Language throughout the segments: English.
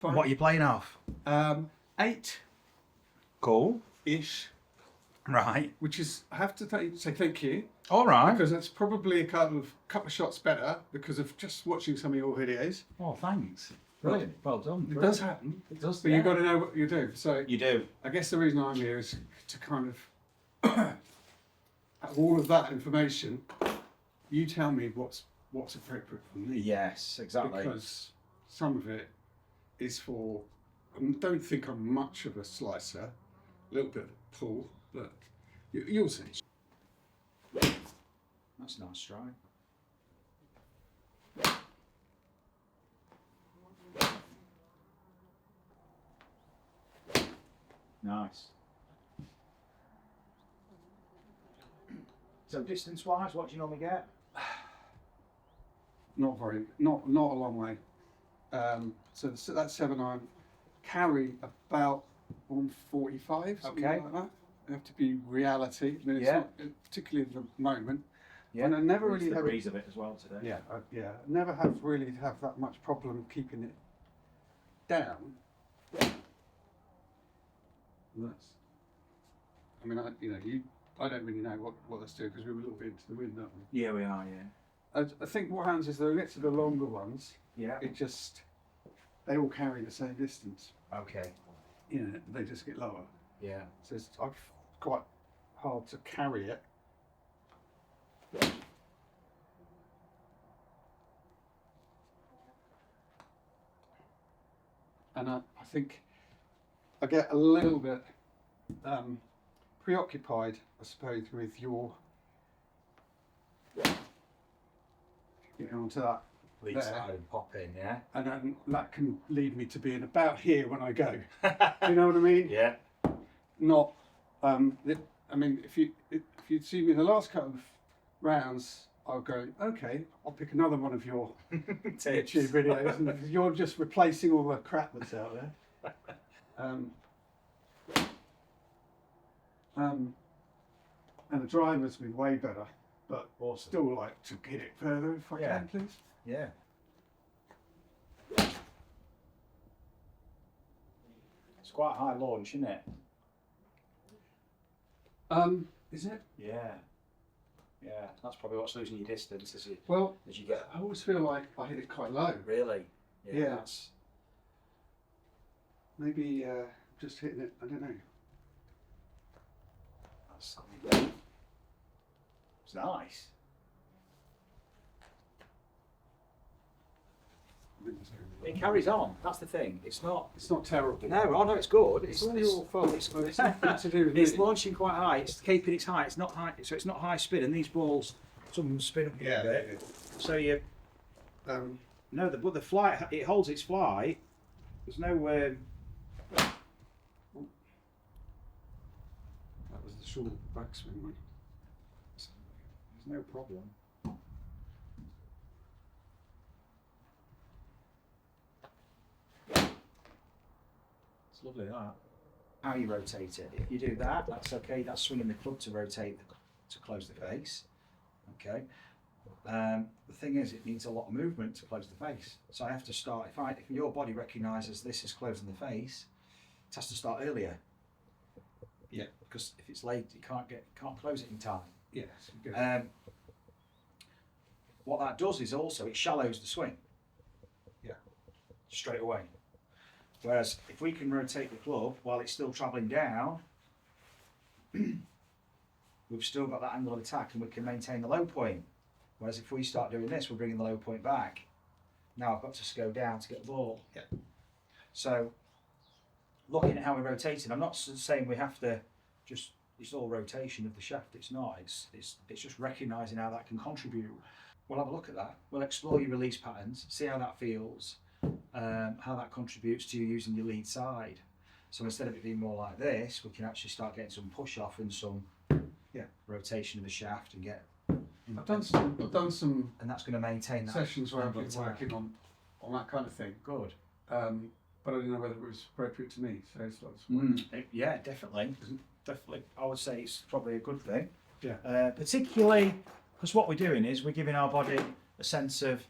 Fine. What are you playing off? 8-ish. Cool. Right. Which is, I have to say thank you. All right. Because that's probably a couple of shots better because of just watching some of your videos. Oh, thanch. Brilliant. Well done. It does happen. It does. But you've got to know what you do. So you do. I guess the reason I'm here is to kind of, out of all of that information, you tell me what's appropriate for me. Yes, exactly. Because some of it is for, I don't think I'm much of a slicer, a little bit of a pull, but you'll see. That's a nice strike. Nice. So distance-wise, what do you normally get? Not a long way. So that's 7-iron. Carry about 145, something like that. You have to be reality. I mean, it's not particularly at the moment. Yeah. And I never really the have breeze of it as well today. Yeah, I never have really have that much problem keeping it down. That's, I mean, I don't really know what let's do because we're a little bit into the wind, aren't we? Yeah, we are. Yeah. I think what happens is when we get to the longer ones, they all carry the same distance. Okay. They just get lower. Yeah. So it's quite hard to carry it. And I think I get a little bit preoccupied, I suppose, with your getting onto that Lead there. side and pop in, yeah. And then that can lead me to being about here when I go. Do you know what I mean? Yeah. Not, I mean, if you'd seen me in the last couple of rounds, I'll go, okay, I'll pick another one of your YouTube videos, and you're just replacing all the crap that's out there. And the drivers been way better, but still like to get it further if I can, please. Yeah. It's quite a high launch, isn't it? Is it? Yeah. Yeah, that's probably what's losing your distance as you get. I always feel like I hit it quite low. Really? Yeah. Maybe just hitting it, I don't know. It's nice. It carries on. That's the thing. It's not terrible. No, it's good. It's all your fault. It's nothing to do with It's me. launching quite high. It's keeping its height. It's not high, so it's not high spin. And these balls, some of them spin up a bit. So you. But the flight, it holds its flight. There's no. That was the short backswing one. There's no problem. It's lovely that. How you rotate it. If you do that, that's okay. That's swinging the club to rotate, to close the face. Okay. The thing is, it needs a lot of movement to close the face. So I have to start, if your body recognises this is closing the face, it has to start earlier. Yeah. Because if it's late, you can't close it in time. Yes. What that does is also it shallows the swing. Yeah. Straight away. Whereas if we can rotate the club while it's still travelling down, we've still got that angle of attack and we can maintain the low point. Whereas if we start doing this, we're bringing the low point back. Now I've got to go down to get the ball. Yeah. So looking at how we're rotating, I'm not saying we have to just, it's all rotation of the shaft. It's not. It's just recognising how that can contribute. We'll have a look at that. We'll explore your release patterns, see how that feels, how that contributes to you using your lead side. So instead of it being more like this, we can actually start getting some push off and some rotation of the shaft and get. I've done some, and that's going to maintain that sessions where I've been working on that kind of thing. Good. But I didn't know whether it was appropriate to me. So it's like, yeah, definitely. Definitely, I would say it's probably a good thing. Yeah. Particularly because what we're doing is we're giving our body a sense of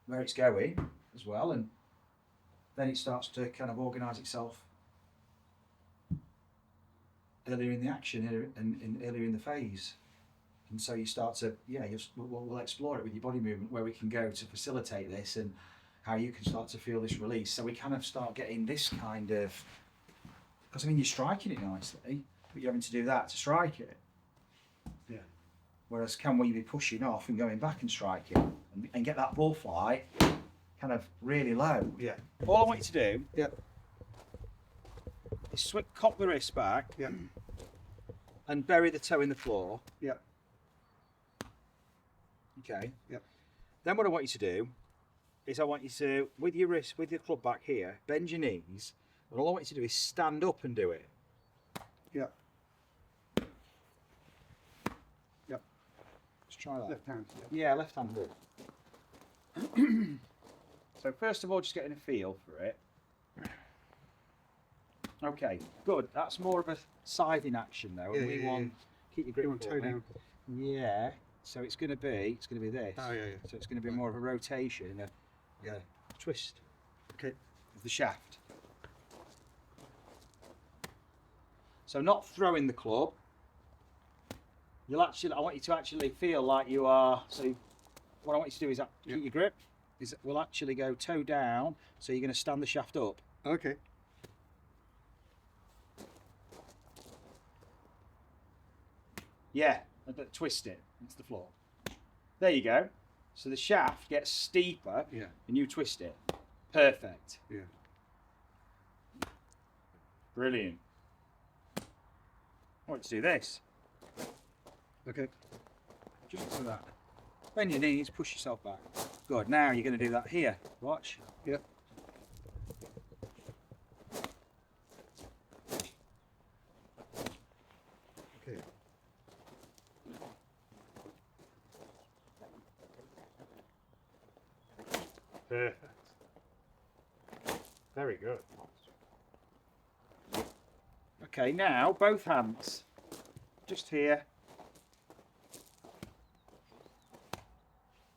where it's going as well, and then it starts to kind of organise itself earlier in the action and earlier in the phase. And so you start to, we'll explore it with your body movement, where we can go to facilitate this and how you can start to feel this release. So we kind of start getting this kind of, because I mean, you're striking it nicely, but you're having to do that to strike it. Yeah. Whereas can we be pushing off and going back and striking and get that ball flight kind of really low? Yeah. All I want you to do Yeah. is cock the wrist back, Yeah. and bury the toe in the floor. Yeah. Okay. Yeah. Then what I want you to do is I want you to, with your wrist, with your club back here, bend your knees, and all I want you to do is stand up and do it. Yeah. Yeah. Let's try that. Left hand. Yeah, left hand good. So first of all, just getting a feel for it. Okay, good. That's more of a siding action though. And we want keep your grip. You want toe down. Yeah. So it's going to be this. Oh yeah. So it's going to be more of a rotation, a twist. Okay. Of the shaft. So not throwing the club. I want you to actually feel like you are. So what I want you to do is keep your grip. We'll actually go toe down. So you're going to stand the shaft up. Okay. Yeah, and twist it into the floor. There you go. So the shaft gets steeper, and you twist it. Perfect. Yeah. Brilliant. I want you to do this. Okay. Just like that. Bend your knees, push yourself back. Good. Now you're going to do that here. Watch. Yeah. Okay. Perfect. Very good. Okay, now both hands. Just here.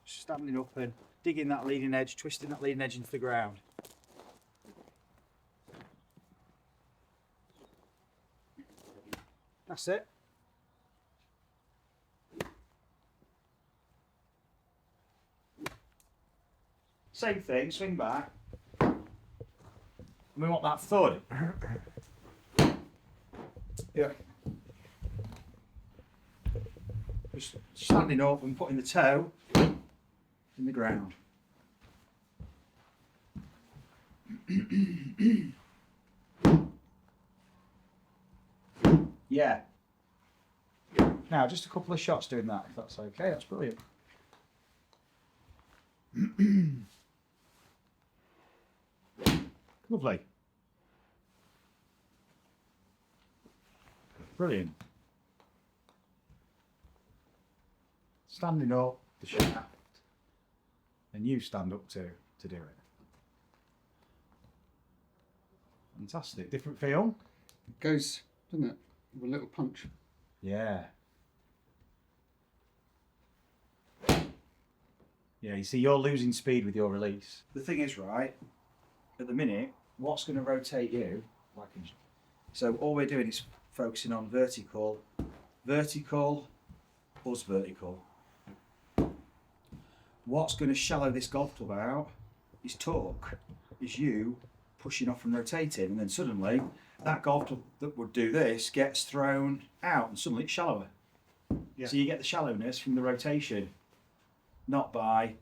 Standing up and digging that leading edge, twisting that leading edge into the ground. That's it. Same thing, swing back. And we want that thud. Yeah. Just standing up and putting the toe in the ground. Yeah. Now, just a couple of shots doing that, if that's okay. That's brilliant. Lovely. Brilliant. Standing up, the shaft, and you stand up to do it. Fantastic. Different feel? It goes, doesn't it? With a little punch. Yeah. Yeah, you see, you're losing speed with your release. The thing is, right, at the minute, what's going to rotate you? So all we're doing is focusing on vertical, us vertical. What's going to shallow this golf club out is torque, is you pushing off and rotating, and then suddenly that golf club that would do this gets thrown out and suddenly it's shallower. Yeah. So you get the shallowness from the rotation, not by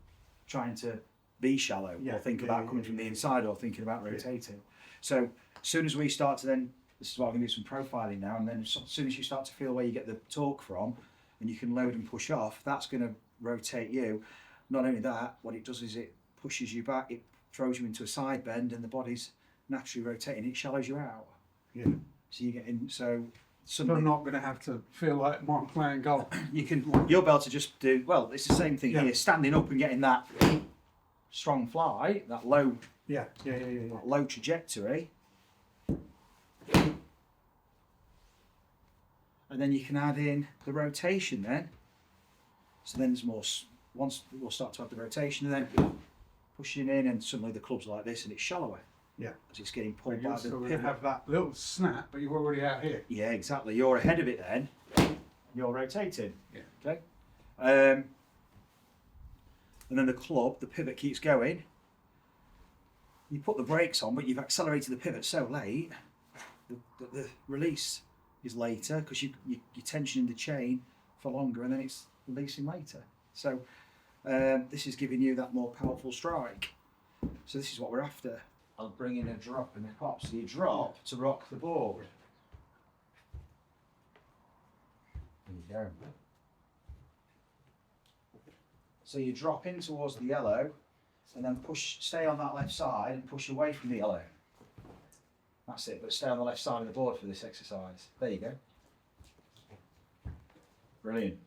trying to be shallow or think about coming from the inside or thinking about rotating. So as soon as we start to then, this is why I'm going to do some profiling now, and then as soon as you start to feel where you get the torque from and you can load and push off, that's going to rotate you. Not only that, what it does is it pushes you back, it throws you into a side bend, and the body's naturally rotating, it shallows you out. Yeah. So you get in, so suddenly I'm not going to have to feel like I'm playing golf. you'll be able to just do, well, it's the same thing here, standing up and getting that strong fly, that low, that low trajectory. And then you can add in the rotation then. So then there's more, once we'll start to have the rotation and then pushing in, and suddenly the club's like this and it's shallower. Yeah. Because it's getting So pulled you're by the still going to pivot. have that little snap, but you're already out here. Yeah, exactly. You're ahead of it then. You're rotating. Yeah. Okay. And then the club, the pivot keeps going. You put the brakes on, but you've accelerated the pivot so late that the release is later because you're tensioning the chain for longer, and then it's releasing later. So this is giving you that more powerful strike. So this is what we're after. I'll bring in a drop and a pop. So you drop to rock the board. There you go. So you drop in towards the yellow and then stay on that left side and push away from the yellow. That's it, but stay on the left side of the board for this exercise. There you go. Brilliant.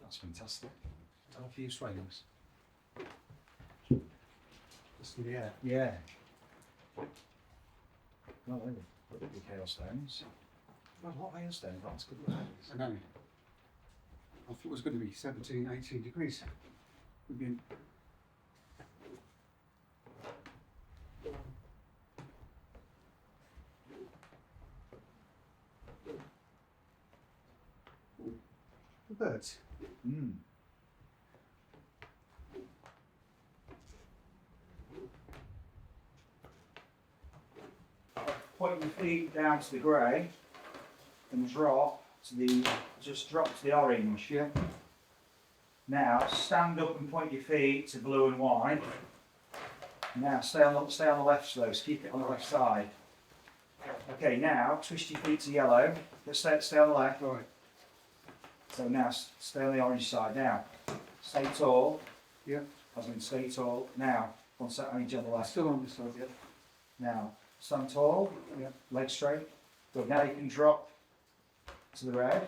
That's fantastic. Have a few swings. Just in the air. Yeah. Well, there we go. Big hailstones. Well, what hailstones? That's good. I know. I thought it was going to be 17, 18 degrees. We've been... The birds. Mm. Point your feet down to the grey and just drop to the orange. Yeah. Now stand up and point your feet to blue and white. Now stay on the left slow, so keep it on the left side. Okay, now twist your feet to yellow. Let's stay on the left. Right. So now stay on the orange side. Now stay tall. Yeah. I mean stay tall. Now one side on the left. Still on this side. Yeah. Now stand tall. Yeah. Legs straight. Good. Now you can drop to the red.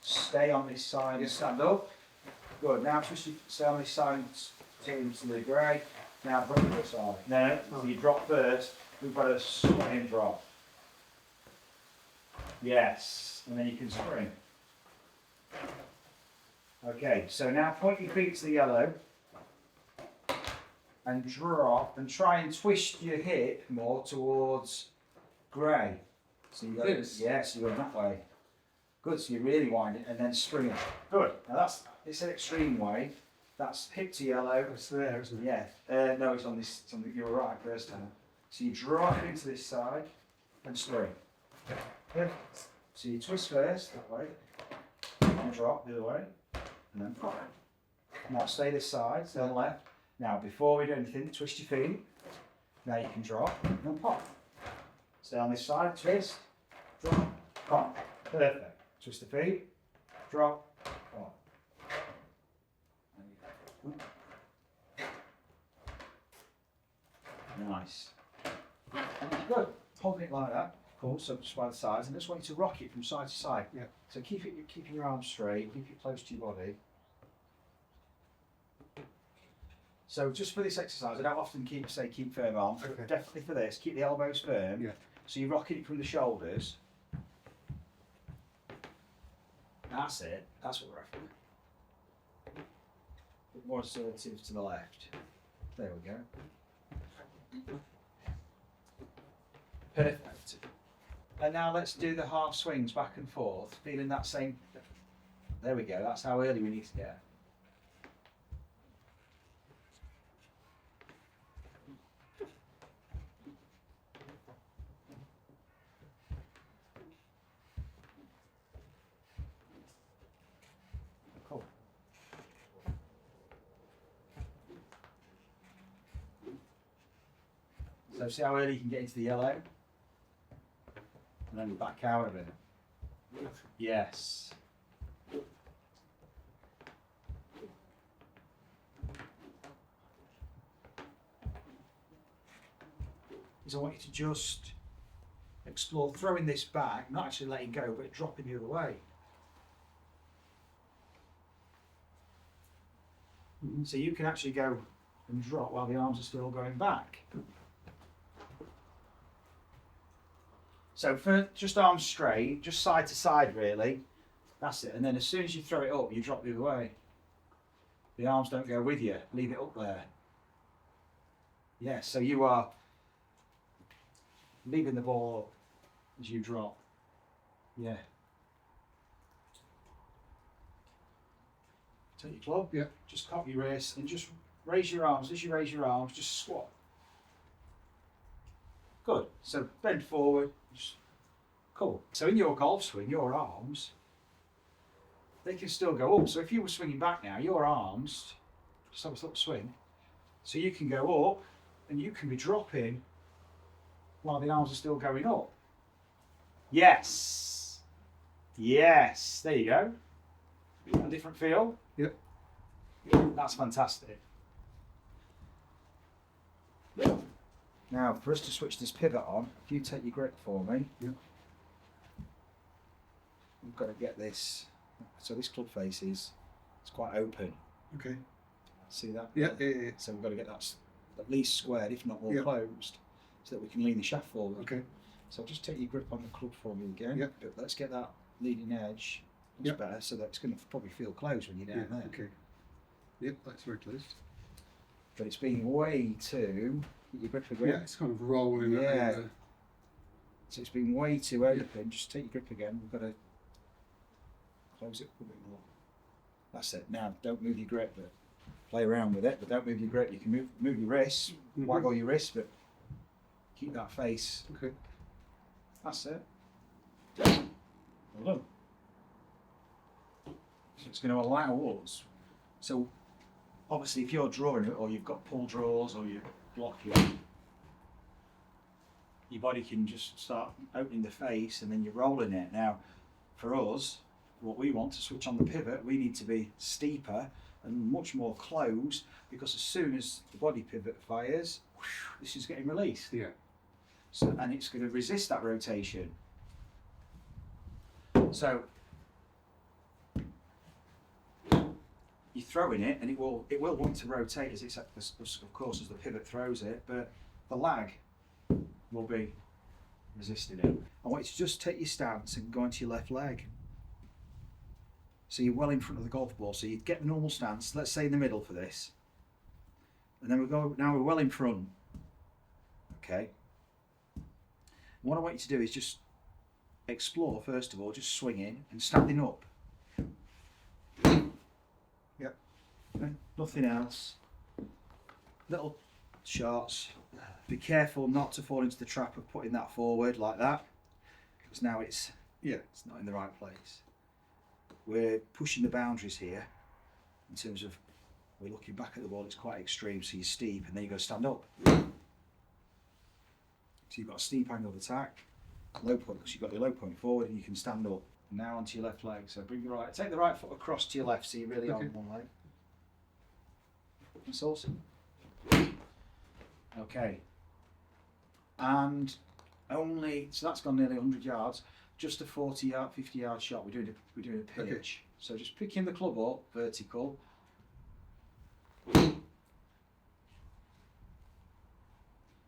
Stay on this side and stand up. Good. Now stay on this side and to the grey. Now drop to the side. No, so you drop first. We've got a swing drop. Yes. And then you can spring. Okay, so now point your feet to the yellow and drop and try and twist your hip more towards grey. So you go, yeah, so you're going that way. Good, so you really wind it and then spring it. Good. Now it's an extreme way. That's hip to yellow. It's there, isn't it? Yeah. No, it's on this. You were right first time. So you drop into this side and spring. Yeah. So you twist first that way, and drop the other way, and then pop. Now stay this side, stay on the left. Now before we do anything, twist your feet. Now you can drop and then pop. Stay on this side, twist, drop, pop. Perfect. Twist the feet, drop, pop. Nice. Good. Holding it like that, of course, so just by the sides, and just want you to rock it from side to side. Yeah. So keeping your arms straight, keep it close to your body. So just for this exercise, I don't often keep firm arms. Okay. Definitely for this, keep the elbows firm. Yeah. So you're rocking it from the shoulders. That's it. That's what we're after. A bit more assertive to the left. There we go. Perfect. And now let's do the half swings back and forth, feeling that same. There we go. That's how early we need to get. Cool. So see how early you can get into the yellow? And then back out of it. Yes. Is I want you to just explore throwing this back, not actually letting go, but dropping the other way. So you can actually go and drop while the arms are still going back. So for just arms straight, just side to side really, that's it. And then as soon as you throw it up, you drop the other way. The arms don't go with you. Leave it up there. Yeah, so you are leaving the ball up as you drop. Yeah. Take your club. Yeah. Just cock your wrist and just raise your arms. As you raise your arms, just squat. Good. So bend forward. Just, cool. So in your golf swing, your arms, they can still go up. So if you were swinging back now, your arms, just have a little swing. So you can go up and you can be dropping while the arms are still going up. Yes. Yes. There you go. A different feel. Yep. That's fantastic. Now, for us to switch this pivot on, if you take your grip for me, yep. We've got to get this. So this club face it's quite open. Okay. See that? Yeah, yeah, yeah. So we've got to get that at least squared, if not more yep. closed, so that we can lean the shaft forward. Okay. So just take your grip on the club for me again. Yep. But let's get that leading edge much better, so that it's going to probably feel close when you're down there. Okay. Yep, that's very close. But it's been way too. Get your grip again. Yeah, it's kind of rolling. Yeah. So it's been way too open. Yeah. Just take your grip again. We've got to close it a bit more. That's it. Now, don't move your grip, but play around with it. But don't move your grip. You can move your wrists, waggle your wrists, but keep that face. Okay. That's it. Well done. So it's going to allow us. So obviously, if you're drawing it, or you've got pull draws, or you're blocking, your body can just start opening the face, and then you're rolling it. Now, for us, what we want to switch on the pivot, we need to be steeper and much more closed, because as soon as the body pivot fires, this is getting released. Yeah. So, and it's going to resist that rotation. So you're throwing it, and it will want to rotate as of course as the pivot throws it, but the lag will be resisting it. I want you to just take your stance and go into your left leg. So you're well in front of the golf ball. So you get the normal stance, let's say in the middle for this. And then now we're well in front. Okay. And what I want you to do is just explore, first of all, just swinging and standing up. Yep. Okay. Nothing else. Little shots. Be careful not to fall into the trap of putting that forward like that, because now it's not in the right place. We're pushing the boundaries here in terms of we're looking back at the ball. It's quite extreme, so you're steep, and then you go stand up. So you've got a steep angle of attack, low point, because you've got your low point forward, and you can stand up. Now onto your left leg. So take the right foot across to your left, so you're really on one leg. That's awesome. Okay. And so that's gone nearly 100 yards. Just a 40-yard, 50-yard shot. We're doing a pitch. Okay. So just picking the club up, vertical. So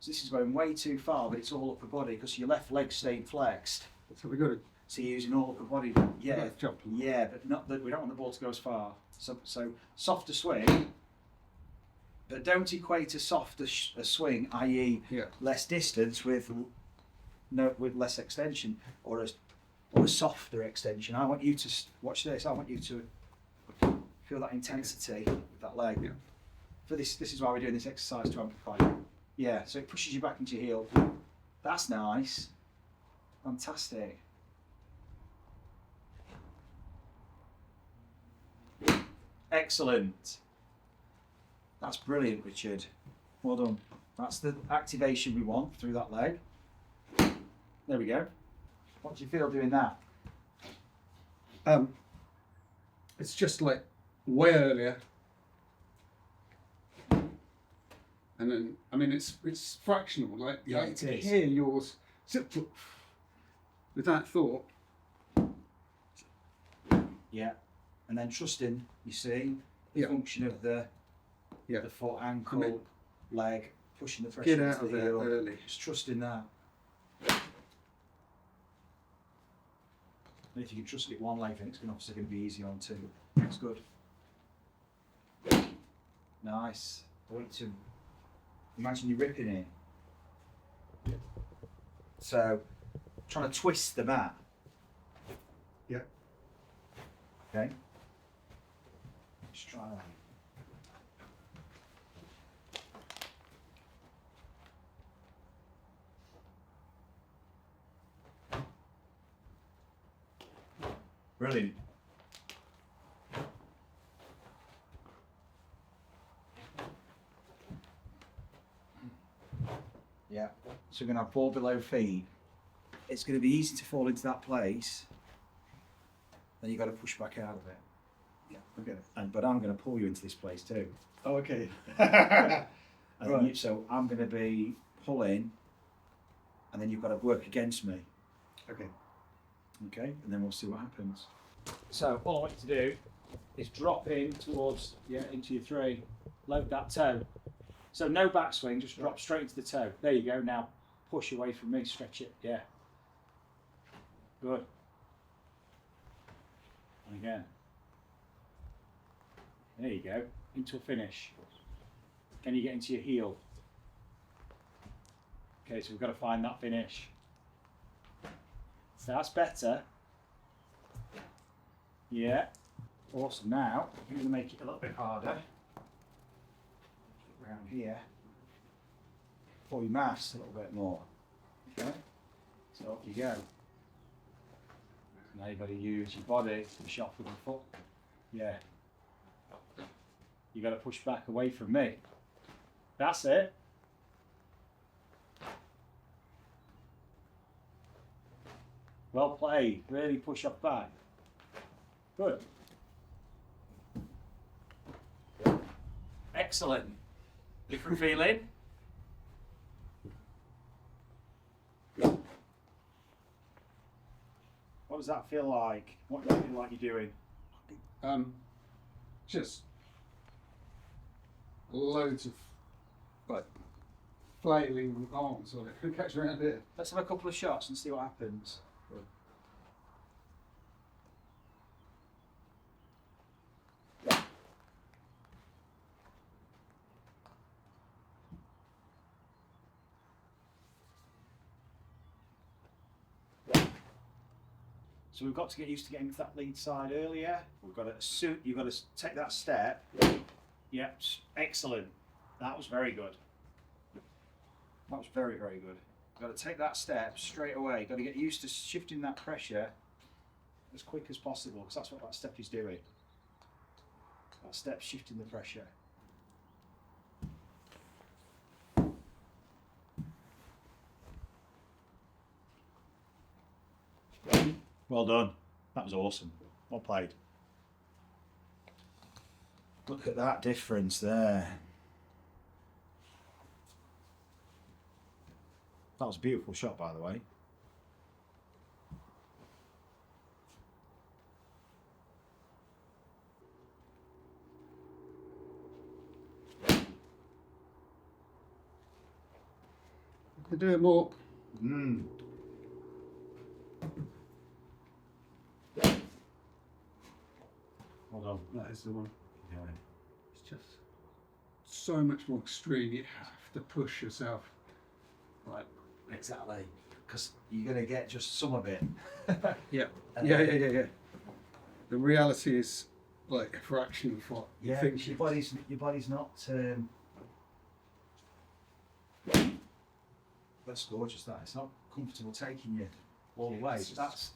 this is going way too far, but it's all upper body because your left leg's staying flexed. So we got to. So you're using all upper body. Yeah, jump. Yeah, but not that we don't want the ball to go as far. So softer swing. But don't equate a softer swing, i.e., less distance with less extension, or a softer extension. I want you to watch this. I want you to feel that intensity with that leg. Yeah. For this is why we're doing this exercise, to amplify it. Yeah. So it pushes you back into your heel. That's nice. Fantastic. Excellent. That's brilliant, Richard. Well done. That's the activation we want through that leg. There we go. What do you feel doing that? It's just like way earlier. And then, I mean, it's fractional. Like, yeah, I can hear yours with that thought. Yeah. And then trusting, you see, the function of the foot, ankle, leg, pushing the pressure into the heel. Early. Just trusting that. And if you can trust it one leg, then it's obviously going to be easy on two. That's good. Nice. I want you to imagine you're ripping it. So, trying to twist the mat. Yeah. Okay. Let's try that. Brilliant. Yeah. So we're going to have ball below feet. It's going to be easy to fall into that place. Then you've got to push back out of it. Yeah. Okay. But I'm going to pull you into this place too. Oh, okay. Right. So I'm going to be pulling, and then you've got to work against me. Okay. Okay, and then we'll see what happens. So all I want you to do is drop in towards, into your 3. Load that toe. So no backswing, just drop straight into the toe. There you go. Now push away from me, stretch it. Yeah. Good. And again. There you go. Into a finish. Can you get into your heel? Okay, so we've got to find that finish. So that's better. Yeah. Awesome. Now, I'm going to make it a little bit harder. Around here. Pull your mass a little bit more. Okay. So up you go. Now you've got to use your body to push off with your foot. Yeah. You've got to push back away from me. That's it. Well played. Really push off back. Good. Excellent. Different feeling? What does that feel like? What do you feel like you're doing? Just loads of like flailing arms on it. Who catch around here? Let's have a couple of shots and see what happens. So we've got to get used to getting to that lead side earlier. We've got to you've got to take that step. Yep, excellent. That was very good. That was very, very good. You've got to take that step straight away. You've got to get used to shifting that pressure as quick as possible, because that's what that step is doing. That step's shifting the pressure. Well done. That was awesome. Well played. Look at that difference there. That was a beautiful shot, by the way. To do it more. Hold on. That is the one. Yeah. It's just so much more extreme. You have to push yourself. Like Exactly. Because you're going to get just some of it. yeah. Yeah. The reality is like a fraction of what you think. Your body's not. That's gorgeous. That it's not comfortable taking you all the way. That's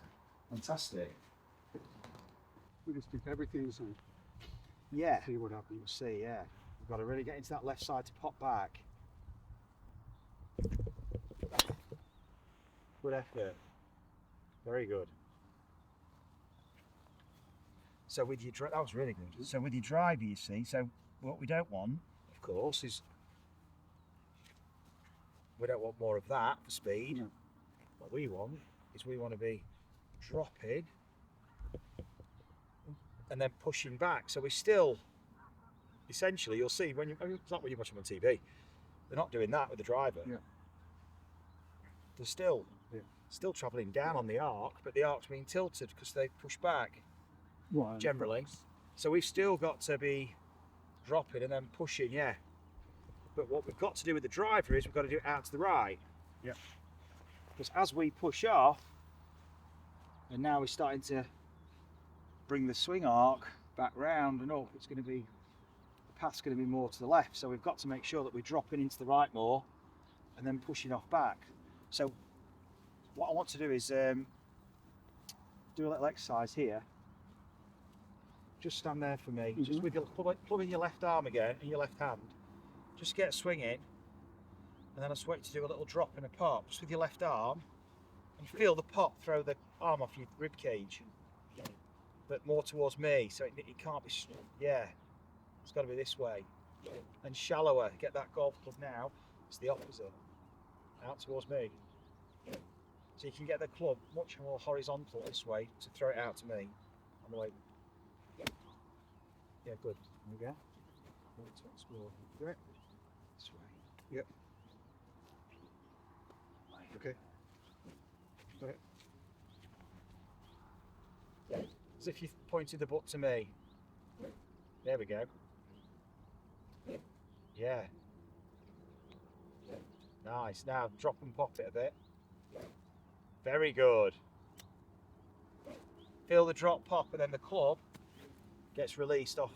fantastic. We just pick everything and Yeah. see what happens. We'll see. Yeah. We've got to really get into that left side to pop back. Good effort. Very good. So with your that was really good. So with your driver, you see, so what we don't want, of course, is we don't want more of that for speed. No. What we want is we want to be dropping and then pushing back. So we're still, essentially, you'll see when it's not when you're watching on TV. They're not doing that with the driver. Yeah. They're still travelling down on the arc, but the arc's being tilted because they push back. Right. Generally. So we've still got to be dropping and then pushing, yeah. But what we've got to do with the driver is we've got to do it out to the right. Yeah. Because as we push off, and now we're starting to bring the swing arc back round and up, it's going to be, the path's going to be more to the left. So we've got to make sure that we're dropping into the right more and then pushing off back. So what I want to do is do a little exercise here. Just stand there for me, just with your clubbing your left arm again and your left hand. Just get swinging, and then I just want you to do a little drop and a pop, just with your left arm, and feel the pop throw the arm off your rib cage, but more towards me, so it can't be, yeah, it's got to be this way, and shallower. Get that golf club now, it's the opposite, out towards me, so you can get the club much more horizontal this way to throw it out to me on the way. Yeah, good. There we go. Do it. This way. Yep. Okay. Got it. As if you've pointed the butt to me. There we go. Yeah. Nice. Now drop and pop it a bit. Very good. Feel the drop pop and then the club gets released off.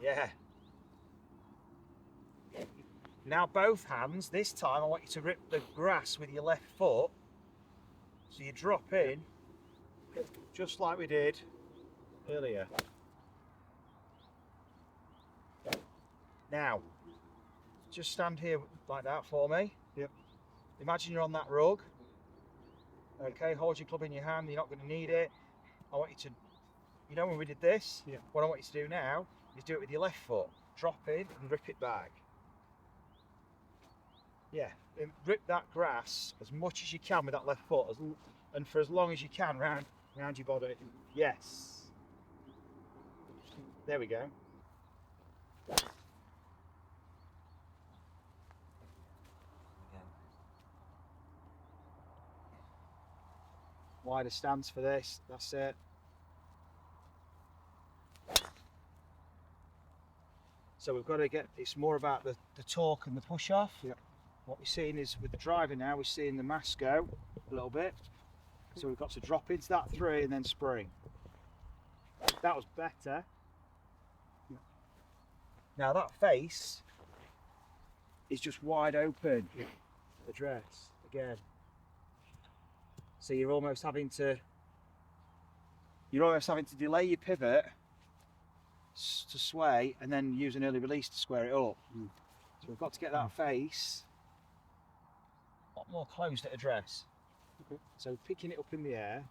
Yeah. Now both hands, this time I want you to rip the grass with your left foot. So you drop in, just like we did earlier. Now, just stand here like that for me. Yep. Imagine you're on that rug. Okay, hold your club in your hand, you're not going to need it. I want you to, you know when we did this? Yeah. What I want you to do now is do it with your left foot. Drop in and rip it back. Yeah, and rip that grass as much as you can with that left foot, and for as long as you can round your body. Yes. There we go. Wider stance for this, that's it. So we've got to get, it's more about the torque and the push off. Yep. What we're seeing is with the driver now, we're seeing the mass go a little bit. So we've got to drop into that 3 and then spring. That was better. Yep. Now that face is just wide open. Yep. The dress again. So you're almost having to delay your pivot to sway and then use an early release to square it up. So we've got to get that face a lot more closed at address. Okay. So picking it up in the air,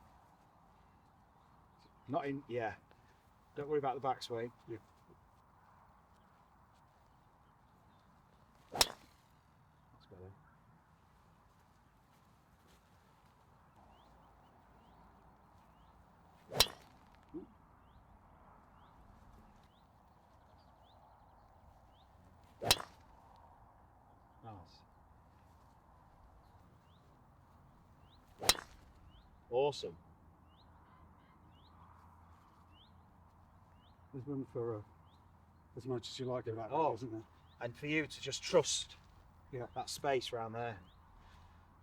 not in, yeah, don't worry about the backswing. Yeah. That's better. Nice. Awesome. There's room for as much as you like about Oh. that, isn't there? And for you to just trust Yeah. that space around there.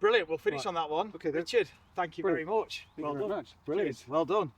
Brilliant, we'll finish Right. on that one. Okay then. Richard, thank you Brilliant. very much. Thank you very much. Brilliant. Cheers. Well done.